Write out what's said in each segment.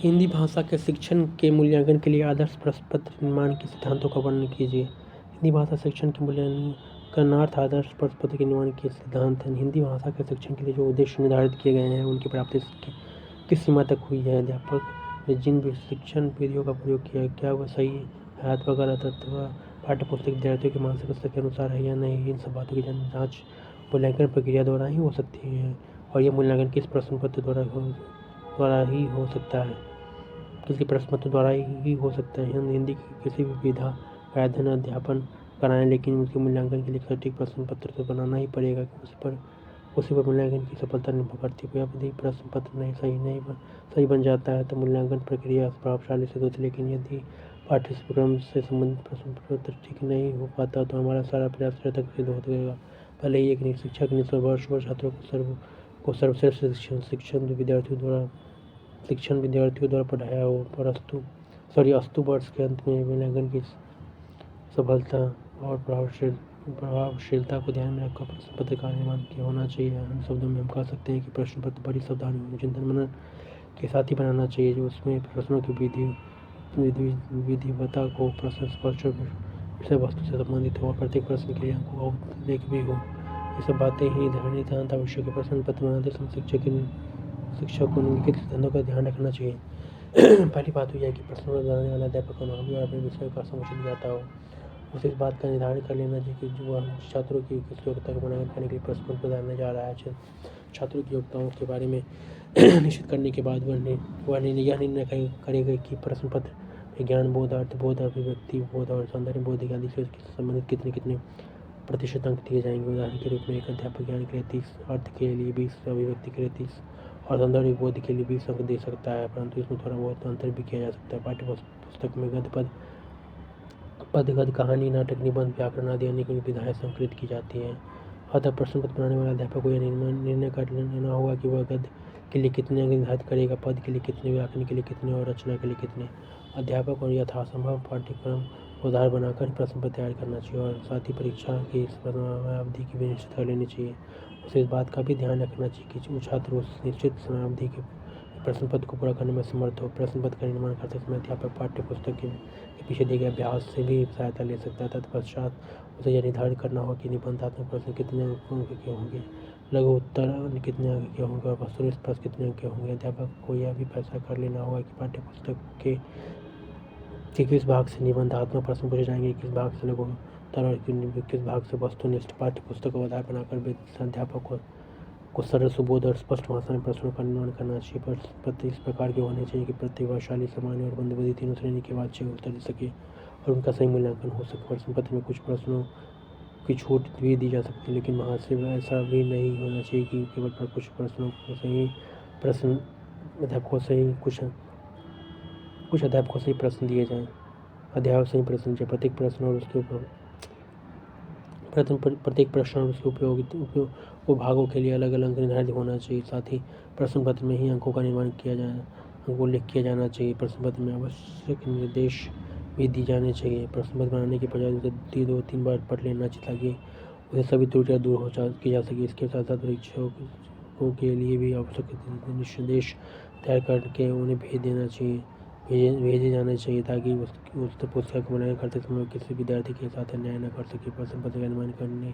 हिंदी भाषा के शिक्षण के मूल्यांकन के लिए आदर्श प्रश्न पत्र निर्माण के सिद्धांतों का वर्णन कीजिए। हिंदी भाषा शिक्षण के मूल्यांकनार्थ आदर्श प्रश्न पत्र के निर्माण के सिद्धांत हैं। हिंदी भाषा के शिक्षण के लिए जो उद्देश्य निर्धारित किए गए हैं उनकी प्राप्ति किस सीमा तक हुई है। अध्यापक ने जिन शिक्षण विधियों का प्रयोग किया है क्या वह सही है अथवा गलत अथवा पाठ्यपुस्तक विद्यार्थियों की मानसिक स्तर के अनुसार है या नहीं। इन सब बातों की जाँच मूल्यांकन प्रक्रिया द्वारा ही हो सकती है और यह मूल्यांकन किस प्रश्न पत्र द्वारा ही हो सकता है। किसी प्रश्न पत्र द्वारा ही हो सकता है। हम हिंदी की किसी भी विधा का अध्ययन अध्यापन कराएं लेकिन उसके मूल्यांकन के लिए सटीक प्रश्न पत्र तो बनाना ही पड़ेगा। उसी पर मूल्यांकन की सफलता निर्भर करती है। यदि प्रश्न पत्र सही बन जाता है तो मूल्यांकन प्रक्रिया प्रभावशाली सिद्ध होती है, लेकिन यदि पाठ्यक्रम से संबंधित प्रश्न पत्र ठीक नहीं हो पाता तो हमारा सारा प्रयास निरर्थक सिद्ध हो जाएगा। भले ही एक शिक्षक ने वर्ष छात्रों को सर्वश्रेष्ठ शिक्षण विद्यार्थियों द्वारा पढ़ाया हो, पर अस्तु वर्ष के अंत में मूल्यांकन की सफलता और प्रभावशीलता को ध्यान में रखकर प्रश्न पत्र का निर्माण किया होना चाहिए। अन्य शब्दों में हम कह सकते हैं कि प्रश्न पत्र बड़ी सावधानी चिंतन मनन के साथ ही बनाना चाहिए, जो उसमें प्रश्नों की विधिवता को प्रश्न स्पष्ट विषय वस्तु से संबंधित हो और प्रत्येक प्रश्न के लिए अंकों का उल्लेख भी हो। ये सब बातें ही नितांत आवश्यक है। प्रश्न पत्र बनाते समय शिक्षक को निम्नलिखित सिद्धांतों का ध्यान रखना चाहिए। पहली बात तो यह है कि प्रश्न बनाने वाला अध्यापक अनुभवी और अपने विषय का समुचित ज्ञाता हो। उसे इस बात का निर्धारण कर लेना चाहिए कि जो वह छात्रों की किस योग्यता का मूल्यांकन करने के लिए प्रश्न पत्र डालने जा रहा है। छात्रों की योग्यताओं के बारे में निश्चित करने के बाद वह यह निर्णय करेगा कि प्रश्न पत्र में ज्ञान बोध, अर्थ बोध, अभिव्यक्ति बोध और सौंदर्य बोध आदि से संबंधित कितने प्रतिशत अंक दिए जाएंगे। उदाहरण के रूप में एक अध्यापक ज्ञान के लिए 30, अर्थ के लिए 20, अभिव्यक्ति के लिए 30 और सौंदर्य बोध के लिए 20 अंक दे सकता है, परंतु इसमें थोड़ा बहुत अंतर भी किया जा सकता है। पाठ्य पुस्तक में गद्य कहानी, नाटक, निबंध, व्याकरण आदि अनेक विधाएं संकलित की जाती हैं। अतः प्रश्न पत्र बनाने वाले अध्यापक को यह निर्णय कर लेना होगा कि वह गद्य के लिए कितने अंक निर्धारित करेगा, पद के लिए कितने, व्याकरण के लिए कितने और रचना के लिए कितने। अध्यापक और यथासंभव पाठ्यक्रम उदाहरण बनाकर प्रश्न पत्र तैयार करना चाहिए और साथ ही परीक्षा की समयावधि की भी निश्चित कर लेनी चाहिए। उसे इस बात का भी ध्यान रखना चाहिए कि जो छात्र उस निश्चित समयावधि के प्रश्न पत्र को पूरा करने में समर्थ हो। प्रश्न पत्र का निर्माण करते समय अध्यापक पाठ्य पुस्तक के पीछे दिए गए अभ्यास से भी सहायता ले सकता है। तत्पश्चात उसे यह निर्धारित करना होगा कि निबंधात्मक प्रश्न कितने अंक के होंगे, लघु उत्तर कितने अंक के होंगे और वस्तुनिष्ठ प्रश्न कितने अंक के होंगे। अध्यापक को यह भी फैसला कर लेना होगा कि पाठ्य पुस्तक के किस भाग से निबंधात्मक प्रश्न पूछे जाएंगे, किस भाग से लघु उत्तर और किस भाग से वस्तुनिष्ठ। पाठ्य पुस्तक को आधार बनाकर अध्यापक को सरल, सुबोध और स्पष्ट भाषा में प्रश्नों का निर्माण करना चाहिए। प्रश्न पत्र इस प्रकार के होने चाहिए कि प्रतिभाशाली, सामान्य और मंदबुद्धि तीनों श्रेणी के वाच्य उत्तर दे सके और उनका सही मूल्यांकन हो सके। प्रश्न पत्र में कुछ प्रश्नों की छूट भी दी जा सकती है, लेकिन महाशय ऐसा भी नहीं होना चाहिए कि केवल कुछ प्रश्नों को सही कुछ अध्यापकों से प्रश्न दिए जाएं। अध्यापक सही प्रश्न चाहिए। प्रत्येक प्रश्न और उसके उपभागों के लिए अलग अलग अंक निर्धारित होना चाहिए। साथ ही प्रश्न पत्र में ही अंकों का निर्माण उल्लेख किया जाना चाहिए। प्रश्न पत्र में आवश्यक निर्देश भी दी जाने चाहिए। प्रश्न पत्र बनाने के बजाय उसे 2-3 बार पढ़ लेना चाहिए ताकि उसे सभी त्रुटियां दूर की जा सके। इसके साथ साथ परीक्षकों के लिए भी आवश्यक निर्देश तैयार करके उन्हें भेजे जाने चाहिए ताकि उस पुस्तक का मूल्यांकन करते समय किसी विद्यार्थी के साथ अन्याय न कर सके। प्रश्न पत्र का निर्माण करने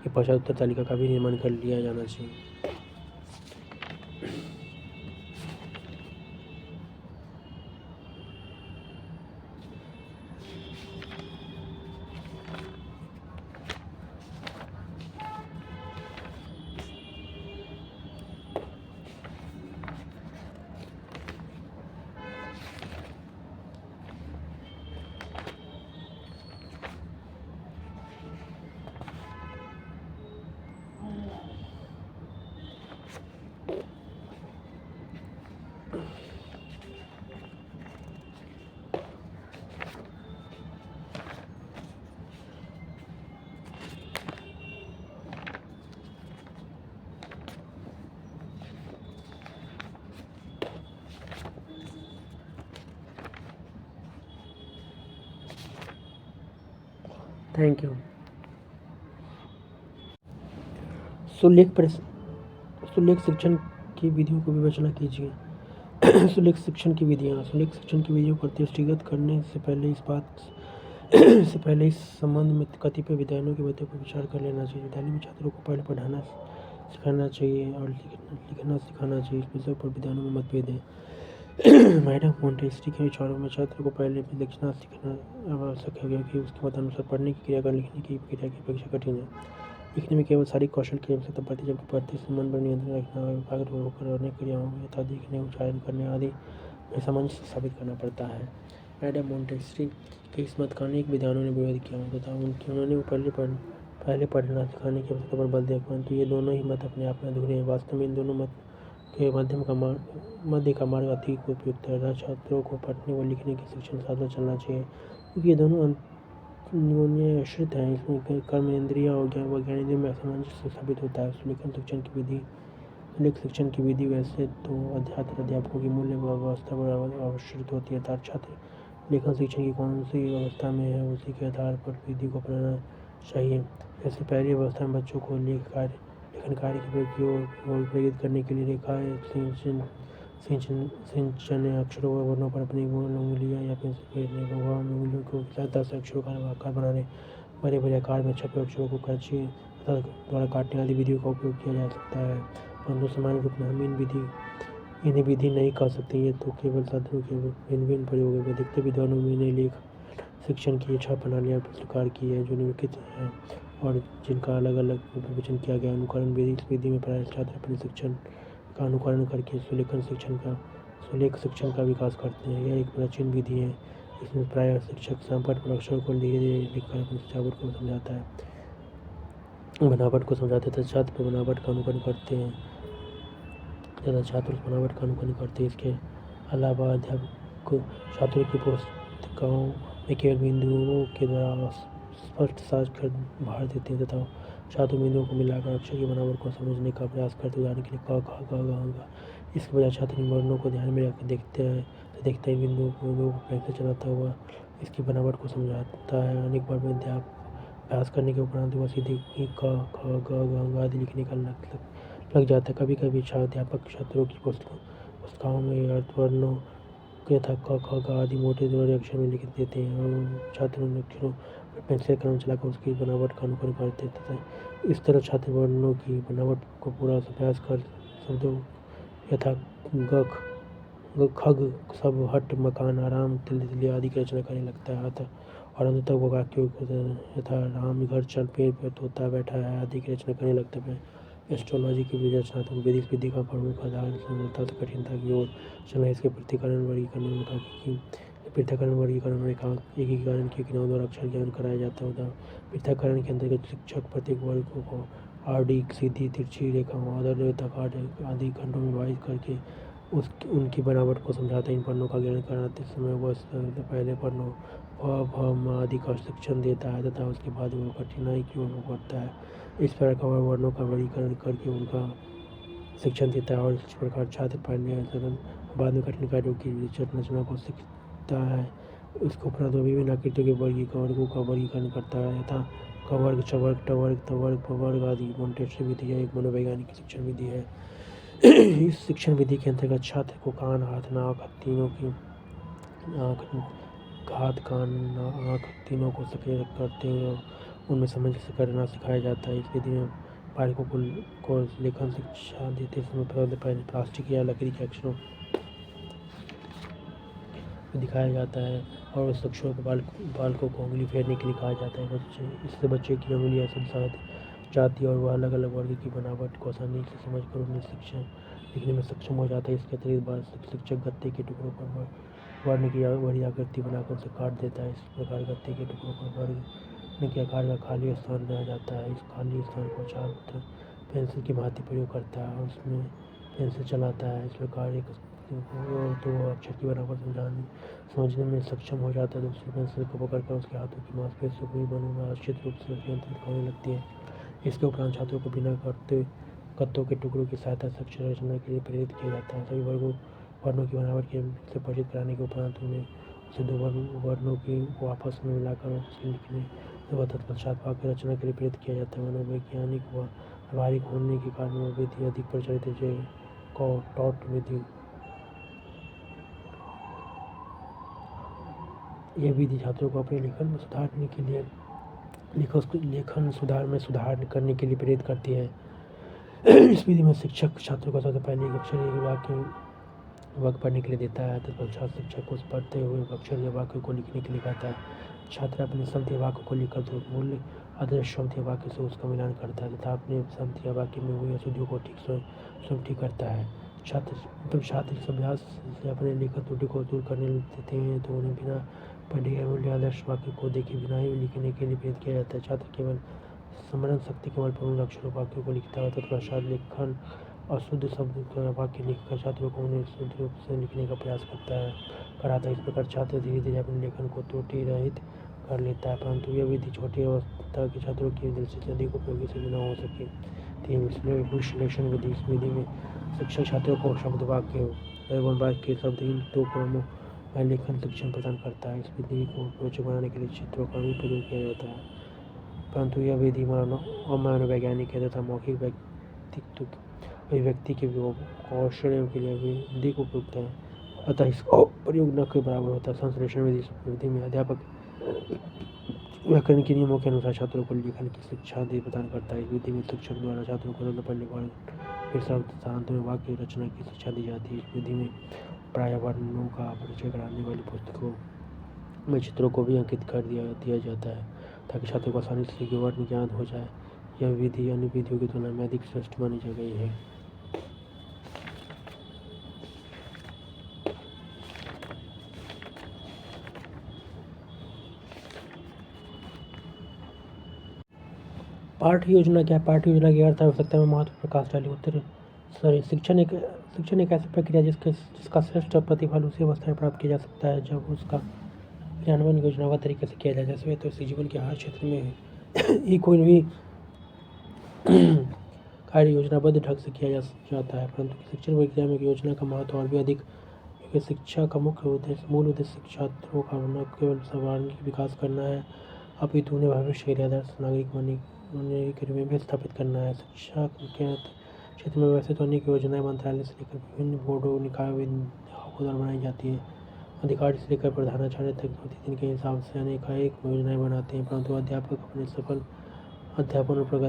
के पश्चात उत्तर तालिका का भी निर्माण कर लिया जाना चाहिए। Thank you. सुलेख शिक्षण की विधियों को विवेचना कीजिए। सुलेख शिक्षण की विधियाँ। सुलेख शिक्षण की विधियों पर दृष्टिगत करने से पहले इस संबंध में कतिपय विधानों की बातों पर विचार कर लेना चाहिए। विद्यालय में छात्रों को पहले पढ़ाना सिखाना चाहिए और लिखना सिखाना चाहिए। इस विषय पर विधानों में मतभेद है। मैडम मोंटेसरी के विचारों में छात्र को पहले लिखना सीखना आवश्यक है, क्योंकि उसके मतानुसार पढ़ने की क्रिया का लिखने की क्रिया की अपेक्षा कठिन है। लिखने में केवल शारीरिक कौशल की आवश्यकता पड़ती है, जबकि पढ़ते समय मन पर नियंत्रण रखना और एकाग्र होकर अनेक क्रियाओं यथा लिखने, उच्चारण करने आदि में सामंजस्य स्थापित करना पड़ता है। मैडम मोंटेसरी के इस मत का अनेक विद्वानों ने विरोध किया तथा उन्होंने पहले पढ़ना सिखाने की आवश्यकता पर बल दिया, परंतु ये दोनों ही मत अपने आप में अधूरे हैं। वास्तव में इन दोनों मत के मध्य का मार्ग अधिक उपयुक्त है, जहाँ छात्रों को पढ़ने व लिखने की शिक्षण साथ चलना चाहिए, क्योंकि ये दोनों अन्योन्याश्रित हैं। इसमें कर्मेंद्रिय और ज्ञानेंद्रिय में सामंजस्य साबित होता है। सुलेखन शिक्षण की विधि वैसे तो अध्यापकों की मूल्य व्यवस्था पर आश्रित होती है, अर्थात छात्र लेखन शिक्षण की कौन सी अवस्था में है उसी के आधार पर विधि को अपनाना चाहिए। जैसे पहली अवस्था में बच्चों को लेखन कार्य की ओर प्रेरित करने के लिए रेखाएं, सिंचन अक्षरों व वर्णों पर अपनी उंगलियां या पेंसिल फेरने, भगवान में उंगलियों को सहायता से अक्षरों का आकार बनाने, बड़े बड़े आकार में छपे अक्षरों को कैंची द्वारा काटने आदि विधियों का उपयोग किया जा सकता है, परंतु सामान्य रूप में हम इन्हें विधि नहीं कह सकते। ये तो केवल साधनों के भिन्न प्रयोग है। अधिकतर विद्वानों में इन्हें लेख शिक्षण की 6 प्रणालियाँ स्वीकार की है जो निम्नलिखित हैं और जिनका अलग अलग विवेचन किया गया। अनुकरण विधि। इस विधि में प्रायः छात्र अपने शिक्षण का अनुकरण करके सुलेख शिक्षण का विकास करते हैं। यह एक प्राचीन विधि है। इसमें प्रायः शिक्षक संपट पर अक्षर को लिखकर अपनी बनावट को समझाते तथा छात्र बनावट का अनुकरण करते हैं इसके अलावा अध्यापक छात्रों की पुस्तिकाओं में केवल बिंदुओं के द्वारा स्पष्ट साक्षर भार देते हैं तथा छात्र बिंदुओं को मिलाकर अक्षर की बनावट को समझने का प्रयास करते। उदाहरण के लिए क, ख, ग, घ। इसके बजाय छात्र इन वर्णों को ध्यान में रखकर देखते ही बिंदुओं को पेंसिल चलाता हुआ इसकी बनावट को समझाता है। अनेक बार अभ्यास करने के उपरांत वह सीधे क, ख, ग, घ आदि लिखने का लग जाता है। कभी कभी अध्यापक छात्रों की पुस्तिकाओं में अर्थवर्णों यथा क, ख, ग आदि मोटे अक्षर में लिख देते हैं और छात्र उन अक्षरों पर पेंसिल कलम चलाकर उसकी बनावट का अनुकरण करते तथा इस तरह छात्र वर्णों की बनावट को पूरा अभ्यास कर शब्दों यथा खग, सब, हट, मकान, आराम, तिल्ली आदि की रचना करने लगता है और अंततः वो वाक्यों को यथा राम घर चल, पेड़ पर तोता बैठा है आदि की रचना करने लगता है। एस्ट्रोलॉजी की रचनात्मक विधि का प्रमुख आधार सरलता से कठिनता की ओर चलना। इसके पृथक्करण वर्गीकरण एकीकरण की क्रियाओं द्वारा अक्षर ज्ञान कराया जाता है। पृथक्करण के अंतर्गत शिक्षक प्रत्येक वर्ग को आड़ी, सीधी, तिरछी रेखाओं, आवर्तकाट आदि खंडों में विभाजित करके उनकी बनावट को समझाते हैं। इन वर्णों का ज्ञान कराते समय वह पहले वर्णों भ, भ, म आदि का शिक्षण देता है तथा उसके बाद वह कठिनाई की ओर बढ़ता है। इस प्रकार वह वर्णों का वर्गीकरण करके उनका शिक्षण देता है और इस प्रकार छात्र पहले सरल बाद में कठिन कार्यों की रचना को सीखता है। इसके उपरांत विभिन्न आकृतियों के वर्गों का वर्गीकरण करता है यथा कवर्ग, चवर्ग, टवर्ग, तवर्ग, पवर्ग आदि। मोंटेसरी विधि एक मनोवैज्ञानिक शिक्षण विधि है। इस शिक्षण विधि के अंतर्गत छात्र को कान, हाथ, नाक तीनों को सक्रिय करते हुए उनमें सामंजस्य करना सिखाया जाता है। इस विधि में बालकों को लेखन शिक्षा देते समय पहले प्लास्टिक या लकड़ी के अक्षरों को दिखाया जाता है और उस अक्षरों को बालकों को उंगली फेरने के लिए कहा जाता है। इससे बच्चे की उंगलियां संसाधित जाती है और वह अलग अलग वर्ग की बनावट को आसानी से समझकर उन्हें शिक्षण लिखने में सक्षम हो जाता है। इसके अतिरिक्त शिक्षक गत्ते के टुकड़ों पर वर्ण की बड़ी आकृति बनाकर उसे काट देता है। इस प्रकार गत्ते के टुकड़ों पर वर्ण के आकार का खाली स्थान रह जाता है। इस खाली स्थान को छात्र पेंसिल की भांति प्रयोग करता है और उसमें पेंसिल चलाता है। इस प्रकार एक तो अक्षर की बनावट समझने में सक्षम हो जाता है। दूसरी पेंसिल को पकड़कर उसके हाथों की मांसपेशियों को भी बनने निश्चित रूप से नियंत्रित होने लगती है। इसके उपरांत छात्रों को बिना गत्तों के टुकड़ों की सहायता से अक्षर रचना के लिए प्रेरित किया जाता है। सभी वर्णों की बनावट से परिचित कराने के उपरांत उसे दो वर्णों को आपस में मिलाकर उसके लिखने तत्पश्चात वाक्य रचना के लिए प्रेरित किया जाता है। मनोवैज्ञानिक व व्यवहारिक होने के कारण वह विधि अधिक प्रचलित है। टॉट विधि यह विधि छात्रों को अपने लेखन में सुधारने के लिए लेखन सुधार करने के लिए प्रेरित करती है। इस विधि में शिक्षक छात्रों को सबसे पहले एक अक्षर या वाक्य पढ़ने के लिए देता है, तत्पश्चात शिक्षक उस पढ़ते हुए अक्षर या वाक्य को लिखने के लिए कहता है। छात्र अपने शब्द या वाक्य को लिखकर तो मूल आदर्श शब्द या वाक्य से उसका मिलान करता है तथा अपने शब्द या वाक्य में हुई अशुद्धियों को स्वयं ठीक करता है। छात्र इस अभ्यास से अपने लिखन त्रुटि को दूर करने देते हैं तो उन्हें बिना पढ़े गए मूल्य आदर्श वाक्य को देखे बिना ही लिखने के लिए प्रेरित किया जाता है। छात्र केवल स्मरण शक्ति केवल प्रमुख अक्षरों वाक्यों को लिखता है, तत्पश्चात लेखन अशुद्ध शब्द का वाक्य लिखकर छात्रों को उन्हें शुद्ध रूप से लिखने का प्रयास कराता है। इस प्रकार छात्र धीरे धीरे अपने लेखन को त्रुटि रहित कर लेता है, परंतु यह विधि छोटी अवस्था के छात्रों की दृष्टि से अधिक उपयोगी सिद्ध न हो सके। विश्लेषण विधि। इस विधि में शिक्षक छात्रों को शब्द वाक्य एवं वाक्य के शब्द इन दो क्रमों में लेखन शिक्षण प्रदान करता है। इस विधि को रोचक बनाने के लिए चित्रों का भी प्रयोग किया जाता है, परंतु यह विधि मनोवैज्ञानिक है तथा मौखिक अभिव्यक्ति के कौशल के लिए भी अधिक उपयुक्त है, अतः इसका प्रयोग न के बराबर होता है। संश्लेषण विधि में अध्यापक व्याकरण के नियमों के अनुसार छात्रों को लेखन की शिक्षा प्रदान करता है। इस विधि में शिक्षक द्वारा छात्रों को शब्द पढ़ने वर्ण फिर शब्द स्थानांतर में वाक्य रचना की शिक्षा दी जाती है। इस विधि में प्रायः वर्णों का परिचय कराने वाली पुस्तकों में चित्रों को भी अंकित कर दिया जाता है ताकि छात्रों को आसानी से वर्ण ज्ञान हो जाए। यह विधि अन्य विधियों की तुलना में अधिक श्रेष्ठ मानी जा गई है। पाठ्य योजना क्या? पाठ्य योजना की अर्थ आवश्यकता में महत्व प्रकाश डाली। शिक्षण एक ऐसी प्रक्रिया जिसका श्रेष्ठ प्रतिफल उसी अवस्था में प्राप्त किया जा सकता है जब उसका क्रियान्वयन योजनाबद्ध तरीके से किया जाए। जैसे तो इसी जीवन के हर क्षेत्र में ही कोई भी कार्य योजनाबद्ध ढंग से किया जाता है, परंतु शिक्षण प्रक्रिया में योजना का महत्व और भी अधिक, क्योंकि शिक्षा का मूल उद्देश्य छात्रों का न केवल सर्वांगीण विकास करना है अपितु उन्हें भविष्य के आदर्श नागरिक बनने के रूप में स्थापित करना है। शिक्षा के क्षेत्र में वैसे तो अनेक योजनाएं मंत्रालय से लेकर विभिन्न बोर्डों निकायों विभागों द्वारा बनाई जाती है। अधिकारी से लेकर प्रधानाचार्य तक प्रतिदिन के हिसाब से अनेक योजनाएं बनाते हैं, परंतु अध्यापक अपने सफल अध्यापन और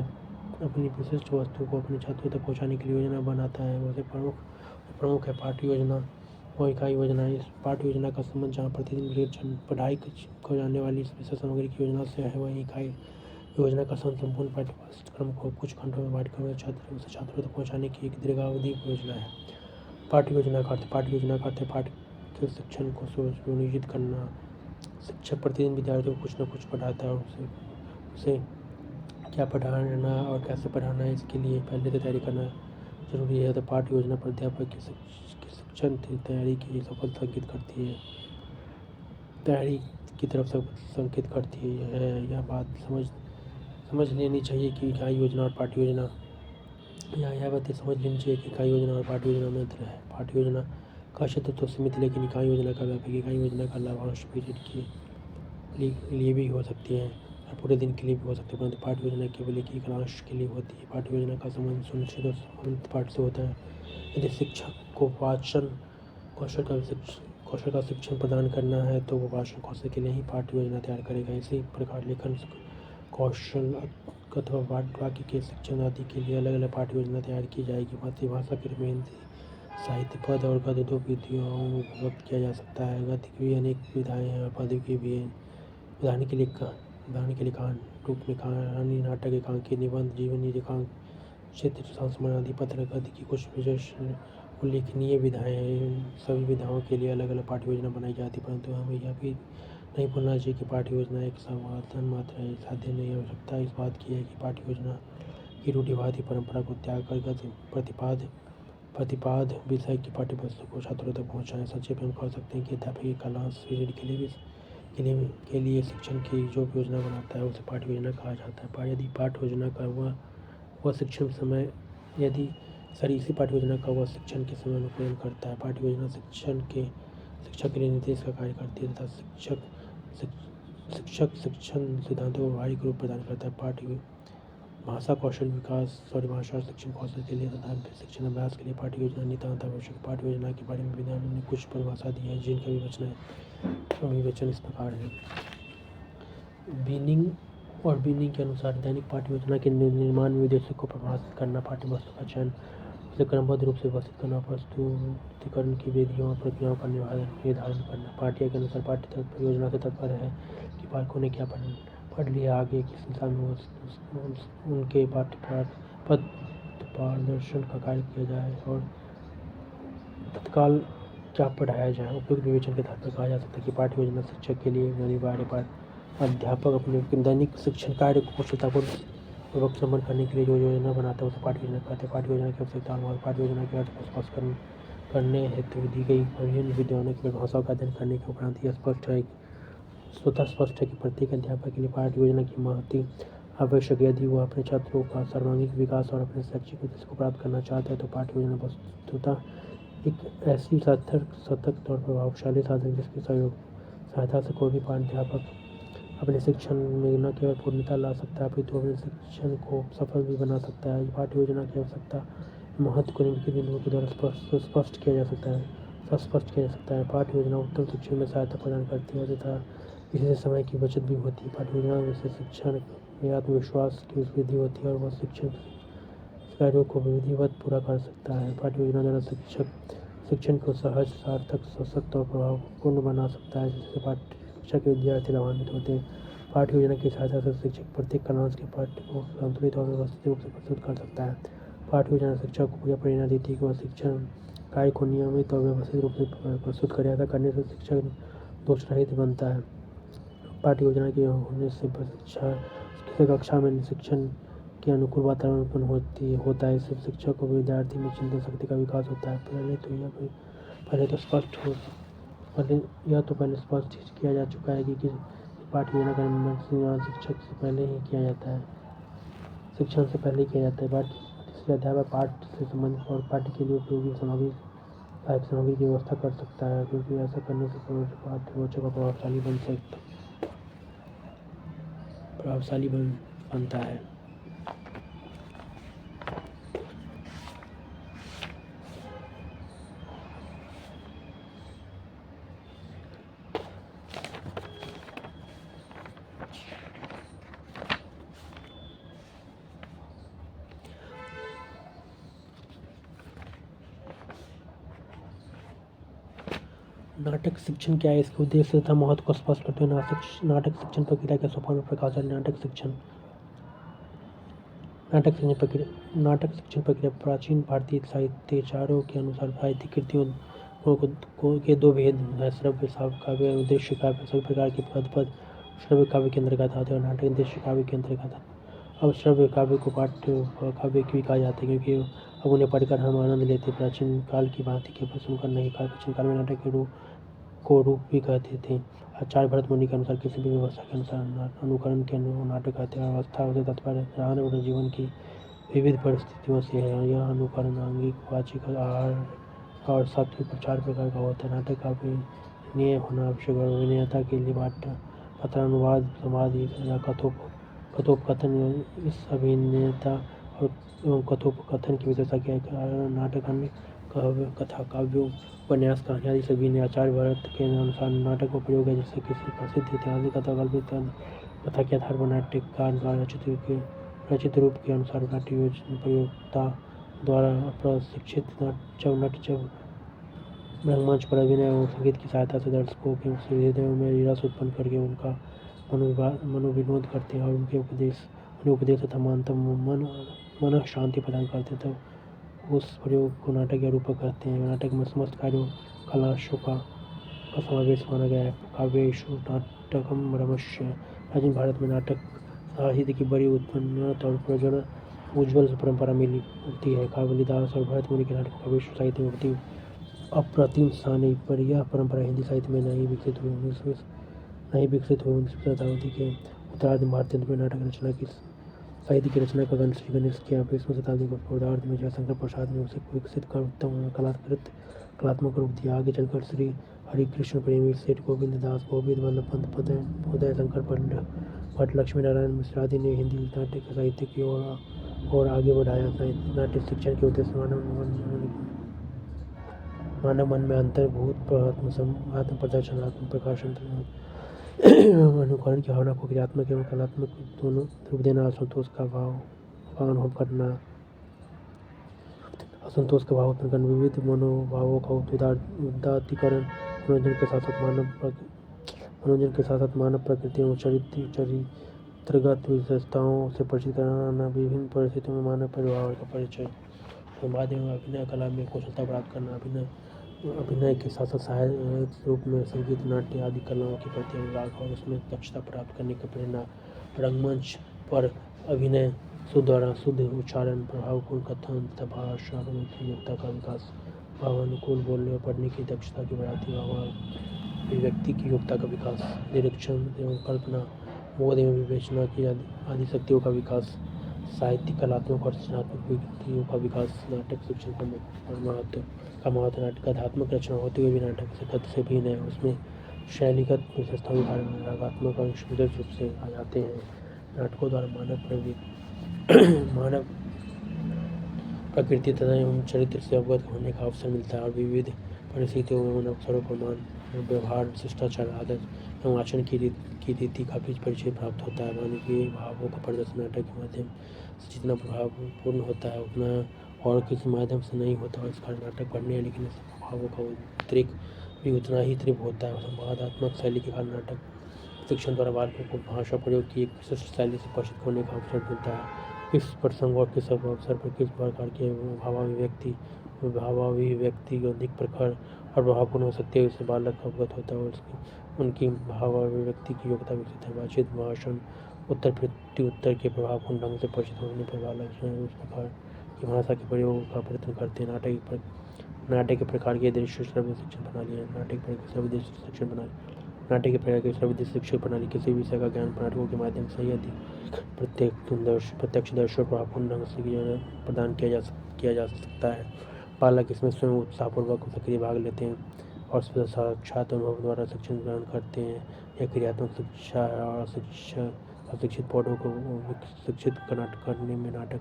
अपनी विशिष्ट वस्तु को अपने छात्रों तक पहुंचाने के लिए योजना बनाता है। वैसे प्रमुख है पाठ्य योजना और इकाई योजना। इस पाठ्य योजना का संबंध जहाँ प्रतिदिन पढ़ाई को जाने वाली विषय सामग्री की योजना से है, वहीं इकाई योजना का संपूर्ण पाठ्यक्रम को कुछ घंटों में बांटकर छात्रों तक पहुँचाने की एक दीर्घावधि योजना है। पाठ्य योजना का अर्थ पाठ्य शिक्षण को सुनियोजित करना। शिक्षक प्रतिदिन विद्यार्थियों को कुछ न कुछ पढ़ाता है और उसे क्या पढ़ाना और कैसे पढ़ाना है इसके लिए पहले से तैयारी करना जरूरी है। तो पाठ्य योजना पर अध्यापक की शिक्षण तैयारी की सफलता तैयारी की तरफ संकेत करती है। यह बात समझ लेनी चाहिए कि इकाई योजना और पाठ्य योजना यह बात समझ लेनी चाहिए कि इकाई योजना और पाठ्य योजना में अंतर है। पाठ्य योजना का क्षेत्र तो सीमित, लेकिन इकाई योजना का व्यापक। इकाई योजना का लाभांश पीरियड के लिए भी हो सकती है और पूरे दिन के लिए भी हो सकती है, परंतु पाठ्य योजना केवल एक अंश के लिए होती है। पाठ्य योजना का संबंध सुनिश्चित और संबंधित पाठ से होता है। यदि शिक्षक को वाचन कौशल का शिक्षण प्रदान करना है तो वो वाचन कौशल के लिए ही पाठ्य योजना तैयार करेगा। इसी प्रकार लेखन कौशल अथवा वाक्य के शिक्षण आदि के लिए अलग अलग पाठ्य योजना तैयार की जाएगी। मातृभाषा के रूप में हिंदी साहित्य पद और गद्य दो विधियों में विभक्त किया जा सकता है। गद्य की भी अनेक विधाएँ हैं और पद की भी हैं। उदाहरण के लिए कहानी रूप में कहानी, नाटक, एकांकी, निबंध, जीवनी, रेखांक, चित्र, संस्मरण आदि पत्र गद्य की कुछ विशेष उल्लेखनीय विधाएँ हैं। सभी विधाओं के लिए अलग अलग पाठ्य योजना बनाई जाती है, परंतु हमें यह भी नहीं भूलना चाहिए कि पाठ्य योजना एक साधन मात्र है, साध्य नहीं। आवश्यकता इस बात की है कि पाठ्य योजना की रूढ़िवादी परंपरा को त्याग कर प्रतिपाद विषय की पाठ्यपुस्तक को छात्रों तक पहुँचाएं। संक्षेप में हम कह सकते हैं कि अध्यापक की कला पीरियड के लिए शिक्षण की जो योजना बनाता है उसे पाठ्य योजना कहा जाता है। यदि पाठ्य योजना का वह शिक्षण समय इसी पाठ्य योजना का वह शिक्षण के समय अनुकूलन करता है। पाठ्य योजना शिक्षा के लिए निर्देश का कार्य करती है तथा शिक्षक शिक्षण सिद्धांतों को व्यावहारिक रूप प्रदान करता है। पाठ्य भाषा कौशल विकास भाषा शिक्षण कौशल के लिए तथा शिक्षण अभ्यास के लिए पाठ्य योजना नितांत आवश्यक। पाठ्य योजना के बारे में विद्यालयों ने कुछ परिभाषा दी है जिनका विवेचन इस प्रकार है। बीनिंग के अनुसार दैनिक पाठ्य योजना के निर्माण में उद्देश्य को प्रभावित करना, पाठ्य वस्तु का चयन, उसे क्रमबद्ध रूप से व्यवस्थित करना, प्रस्तुतिकरण की विधियों और प्रक्रियाओं का निर्धारण करना। पाठ्य के अनुसार पाठ्य योजना से तात्पर्य है कि बालकों ने क्या पढ़ लिया, आगे किस दिशा में उनके पथ प्रदर्शन का कार्य किया जाए और तत्काल क्या पढ़ाया जाए। उपयुक्त विवेचन के आधार पर कहा जा सकता है कि पाठ्य योजना शिक्षक के लिए अनिवार्य अध्यापक अपने दैनिक शिक्षण कार्य को कुशलतापूर्वक संपन्न करने के लिए जो योजना बनाता है उसे पाठ्य योजना कहते हैं। पाठ्य योजना की आवश्यकता और पाठ्य योजना के अर्थ को स्पष्ट करने हेतु दी गई विभिन्न विद्वानों की परिभाषाओं का अध्ययन करने के उपरांत यह स्वतः स्पष्ट है कि प्रत्येक अध्यापक के लिए पाठ्य योजना की महत्व आवश्यक। यदि वह अपने छात्रों का सर्वांगीण विकास और अपने शैक्षिक उद्देश्य को प्राप्त करना चाहता है तो पाठ्य योजना वस्तुतः एक ऐसी सतत और प्रभावशाली साधन जिसकी सहायता से कोई भी अध्यापक अपने शिक्षण में न केवल पूर्णता ला सकता है अपितु अपने शिक्षण को सफल भी बना सकता है। पाठ्य योजना की आवश्यकता महत्व को निम्नलिखित बिंदुओं के द्वारा स्पष्ट किया जा सकता है। पाठ्य योजना उत्तम शिक्षण में सहायता प्रदान करती है तथा इससे समय की बचत भी होती है। पाठ्य योजना से शिक्षण में आत्मविश्वास की वृद्धि होती है और वह शिक्षण कार्यों को विधिवत पूरा कर सकता है। पाठ्य योजना द्वारा शिक्षण को सहज, सार्थक, सशक्त और प्रभावपूर्ण बना सकता है जिससे शिक्षा के विद्यार्थी लाभान्वित होते हैं। पाठ्य योजना की सहायता से शिक्षक प्रत्येक कलांश के पाठ्य को संतुलित और व्यवस्थित रूप से प्रस्तुत कर सकता है। पाठ्य योजना शिक्षक को यह प्रेरणा देती है कि वह शिक्षण कार्य को नियमित और व्यवस्थित रूप से प्रस्तुत करे। ऐसा करने से शिक्षक दोषरहित बनता है। पाठ्य योजना के होने से कक्षा में शिक्षण के अनुकूल वातावरण उत्पन्न होता है। इससे शिक्षक को विद्यार्थी में चिंतन शक्ति का विकास होता है। पहले स्पष्ट किया जा चुका है कि पाठ्य योजना का निर्माण शिक्षण से पहले ही किया जाता है। इसलिए अध्यापक पाठ से संबंधित और पाठ्य के लिए उपयोगी सामग्री की व्यवस्था कर सकता है क्योंकि ऐसा करने से पाठ्य रोचक और प्रभावशाली बनता है। नाटक शिक्षण क्या है, इसके उद्देश्य तथा महत्व को स्पष्ट करते हुए नाटक शिक्षण प्रक्रिया के सोपान प्रकाश। नाटक शिक्षण प्रक्रिया प्राचीन भारतीय साहित्याचार्यों के अनुसार साहित्यिक कृतियों के दो भेद हैं, श्रव्य काव्य और दृश्य काव्य। सभी प्रकार के पद श्रव्य काव्य के अंतर्गत आते हैं और नाटक दृश्य काव्य के अंतर्गत आते हैं। अब श्रव्य काव्य को पाठ्य काव्य क्यों कहा जाता है क्योंकि अब उन्हें पढ़कर हम आनंद लेते। प्राचीन काल की भांति केवल सुनकर नहीं, प्राचीन काल में नाटक के रूप भी कहते थे। आचार्य भरत मुनि के अनुसार किसी भी व्यवस्था के अनुसार अनुकरण के नाटक कहते हैं। अवस्था से तात्पर्य साधारण जीवन की विविध परिस्थितियों से है। यह अनुकरण आंगिक, वाचिक, आहार और सात्विक 4 प्रकार का होता है। नाटक का अभिनय होना आवश्यक है। अभिनेता के लिए पत्रानुवाद, संवाद या कथोपकथन। इस अभिनेता एवं कथोपकथन की विशेषता क्या है? नाटक अन्य कथा, काव्यों, उपन्यास, कहानी आदि सभी ने आचार्य भरत के अनुसार नाटक का प्रयोग है जिससे किसी प्रसिद्ध ऐतिहासिक कथा, कल्पित कथा के आधार पर नाट्यकार द्वारा रचित रूप के अनुसार नाट्य प्रयोक्ता द्वारा प्रशिक्षित नट रंगमंच पर अभिनय और संगीत की सहायता से दर्शकों के हृदय में रस उत्पन्न करके उनका मनोविनोद करते हैं और उन्हें उपदेश तथा मन शांति प्रदान करते हैं। तब उस प्रयोग को नाटक या रूपक कहते हैं। नाटक में समस्त कार्यों कलाशों का समावेश माना गया है। काव्येषु नाटकम रमस्य। प्राचीन भारत में नाटक साहित्य की बड़ी उत्पन्नत और उज्ज्वल परंपरा मिलती है। कालिदास और भरत मुनि के नाटक काव्येषु साहित्य में अति अप्रतिम स्थान है, पर यह परंपरा हिंदी साहित्य में नहीं विकसित हुई। 19वीं शताब्दी के उत्तरार्ध में भारतीय में नाटक साहित्य की रचना का श्री गणेश किया। 20वीं शताब्दी के पूर्वार्ध में जयशंकर प्रसाद ने उसे विकसित कर उत्तम कलात्मक रूप दिया। आगे चलकर श्री हरिकृष्ण प्रेमी, सेठ गोविंद दास, गोविंद वल्लभ पंत, उदय शंकर पंडित, भट्ट लक्ष्मी नारायण मिश्र आदि ने हिंदी नाट्य के साहित्य की ओर आगे बढ़ाया। साहित्य नाट्य शिक्षण के उद्देश्य मानव मन में अंतर्भूत आत्म प्रदर्शन, आत्म प्रकाशन अनुकरण की भावना को क्रियात्मक एवं कलात्मक दोनों रूप देना, असंतोष का भाव अनुभव करना, असंतोष का भाव उत्पन्न करना, विविध मनोभावों का उदात्तीकरण, मनोरंजन के साथ साथ मानव प्रकृति एवं चरित्रगत विशेषताओं से परिचित कराना, विभिन्न परिस्थितियों में मानव व्यवहार का परिचय, संवाद एवं अभिनय कला में कुशलता प्राप्त करना, अभिनय के साथ साथ सहायक रूप में संगीत, नाट्य आदि कलाओं के प्रति अनुराग और उसमें दक्षता प्राप्त करने की प्रेरणा, रंगमंच पर अभिनय शुद्ध उच्चारण, प्रभावपूर्ण कथन तथा भाषा की योग्यता का विकास, भावानुकूल बोलने और पढ़ने की दक्षता की बढ़ाती, अभिव्यक्ति की योग्यता का विकास, निरीक्षण एवं कल्पना, बोध एवं विवेचना की आदि शक्तियों का विकास, साहित्यिक, कलात्मक और सृजनात्मक विकृतियों का विकास, नाटक शिक्षण का महत्व, नाटक आध्यात्मिक रचना होते हुए भी नाटक से गद्य से भिन्न है। उसमें शैलीगत विशेषताओं के कारण रागात्मक अंश विशेष रूप से आ जाते हैं। नाटकों द्वारा मानव प्रकृति तथा एवं चरित्र से अवगत होने का अवसर मिलता है और विविध परिस्थितियों में उन अवसरों को व्यवहार, शिष्टाचार, आदत एवं आचरण की रीति का भी परिचय प्राप्त होता है। मानवीय भावों का प्रदर्शन नाटक के माध्यम से जितना प्रभावपूर्ण होता है उतना और किसी माध्यम से नहीं होता, और इस कारण नाटक पढ़ने या लिखने से भावों का उद्रेक भी उतना ही तीव्र होता है। संवादात्मक शैली के कारण नाटक शिक्षण द्वारा बालकों को भाषा प्रयोग की एक विशिष्ट शैली से परिचित होने का अवसर मिलता है। किस प्रसंग और किस अवसर पर किस प्रकार के भावाभिव्यक्ति अधिक प्रखर और प्रभावपूर्ण हो सकती है, इससे बालक अवगत होता है और उनकी भावाभिव्यक्ति की योग्यता विकसित है। बातचीत, भाषण, उत्तर प्रत्युत्तर के प्रभावपूर्ण ढंग से परिचित होने पर बालक उस प्रकार की भाषा के प्रयोग का प्रयत्न करते हैं। नाटक के प्रकार के दृश्य श्रव्य शिक्षण प्रणाली है। नाटक के प्रकार की श्रव्य शिक्षण प्रणाली किसी विषय का ज्ञान नाटकों के माध्यम से यदि प्रत्यक्ष दर्शन प्रभावपूर्ण ढंग से प्रदान किया जा सकता है। बालक इसमें स्वयं उत्साहपूर्वक सक्रिय भाग लेते हैं और साक्षात अनुभव द्वारा शिक्षण ग्रहण करते हैं। यह क्रियात्मक शिक्षा है और अशिक्षित पौधों को शिक्षित करने में नाटक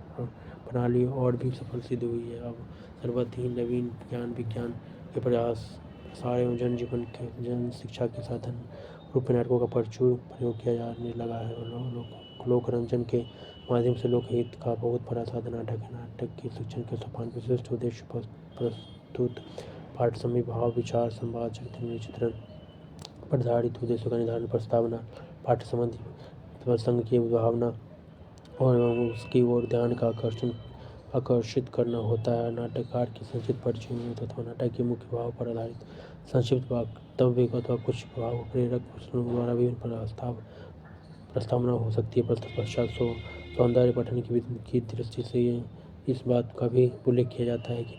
प्रणाली और भी सफल सिद्ध हुई है। अब सर्वथा नवीन विज्ञान के प्रसार एवं जन शिक्षा के साधन रूप में नाटकों का प्रचुर प्रयोग किया जाने लगा है। लोकरंजन के माध्यम से लोकहित का बहुत बड़ा साधन नाटक है। नाटक की शिक्षण के सोपान विशिष्ट उद्देश्य प्रस्तुत पाठ, समय, भाव, विचार, संवाद, चरित्र चित्रण पर आधारित उद्देश्यों का निर्धारण, प्रस्तावना, पाठ संबंधी प्रसंग की भावना और उसकी ओर ध्यान का आकर्षित करना होता है। नाटककार की संक्षिप्त परिचय तथा नाटक के मुख्य भाव पर आधारित संक्षिप्त वक्तव्य अथवा कुछ भाव प्रेरक प्रश्नों द्वारा विभिन्न प्रस्तावना हो सकती है। पश्चात सौंदर्य पठन की दृष्टि से इस बात का भी उल्लेख किया जाता है कि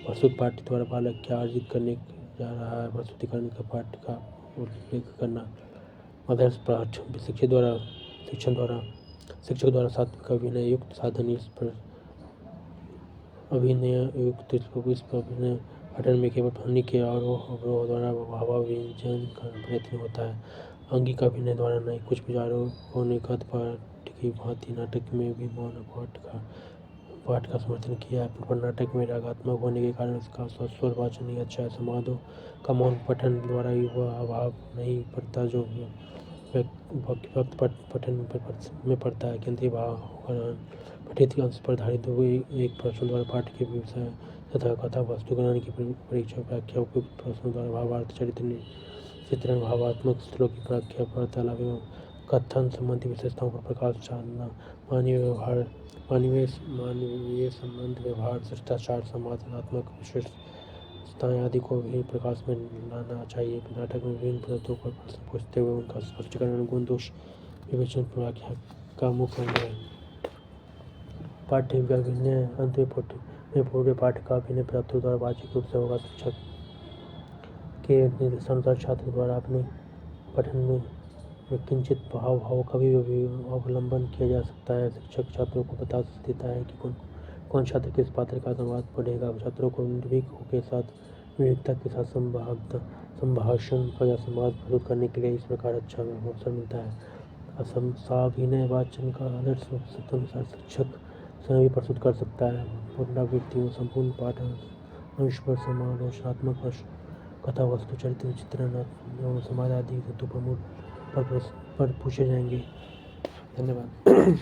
प्रस्तुत पाठ द्वारा बालक क्या अर्जित करने जा रहा है। प्रस्तुतिकरण का पाठ का उल्लेख करना। आदर्श पाठ शिक्षक द्वारा सात्विक अभिनय युक्त साधन इस अभिनय पठन में केवल ध्वनि के अवरोह द्वारा भावाभिव्यंजन का प्रयत्न होता है। अंगिक अभिनय द्वारा नहीं। कुछ विचारों को निगत पाठ की भांति नाटक में भी मौन पाठ का समर्थन किया है, पर नाटक में रागात्मक होने के कारण इसका स्वर वाचन नहीं अच्छा है। संवादों का मौन पठन द्वारा वह अभाव नहीं पड़ता जो वक्त पठन में पड़ता है, केंद्रीय भाव पठित अंश पर आधारित हुए एक प्रश्न द्वारा पाठ के विषय तथा कथा वस्तुकरण की परीक्षा व्याख्या, उपयुक्त प्रश्नों द्वारा भावार्थ, चरित्र चित्रण, भावात्मक स्त्रों की व्याख्या, वार्तालाप एवं कथन संबंधी विशेषताओं पर प्रकाश डालना, मानवीय संबंध, व्यवहार, शिष्टाचार, संवादात्मक विशेषताएं आदि को भी प्रकाश में लाना चाहिए। नाटक में विभिन्न पद्धतियों पर प्रश्न पूछते हुए उनका स्पष्टीकरण, गुण दोष विवेचन व्याख्या का मुख्य अंग है। पाठ्य अभिनय अंत में पूरे पाठ का अभिनय छात्रों द्वारा बातचीत रूप से होगा। शिक्षक के निर्देशानुसार छात्र द्वारा अपने पठन में किंचित भाव का भी अवलंबन किया जा सकता है। शिक्षक छात्रों को बता देता है कि कौन छात्र किस पात्र का अनुवाद पढ़ेगा। छात्रों को निर्भीकों के साथ विवेकता के साथ संभाषण या संवाद प्रस्तुत करने के लिए इस प्रकार अच्छा अवसर मिलता है। साभिनय वाचन का आदर्श स्वतंत्र शिक्षक स्वयं भी प्रस्तुत कर सकता है। पुनरावृत्ति व संपूर्ण पाठ अंश पर समालोचनात्मक कथा वस्तु चरित्र चित्रण एवं समाज आदि हेतु प्रमुख पर पूछे जाएंगे। धन्यवाद।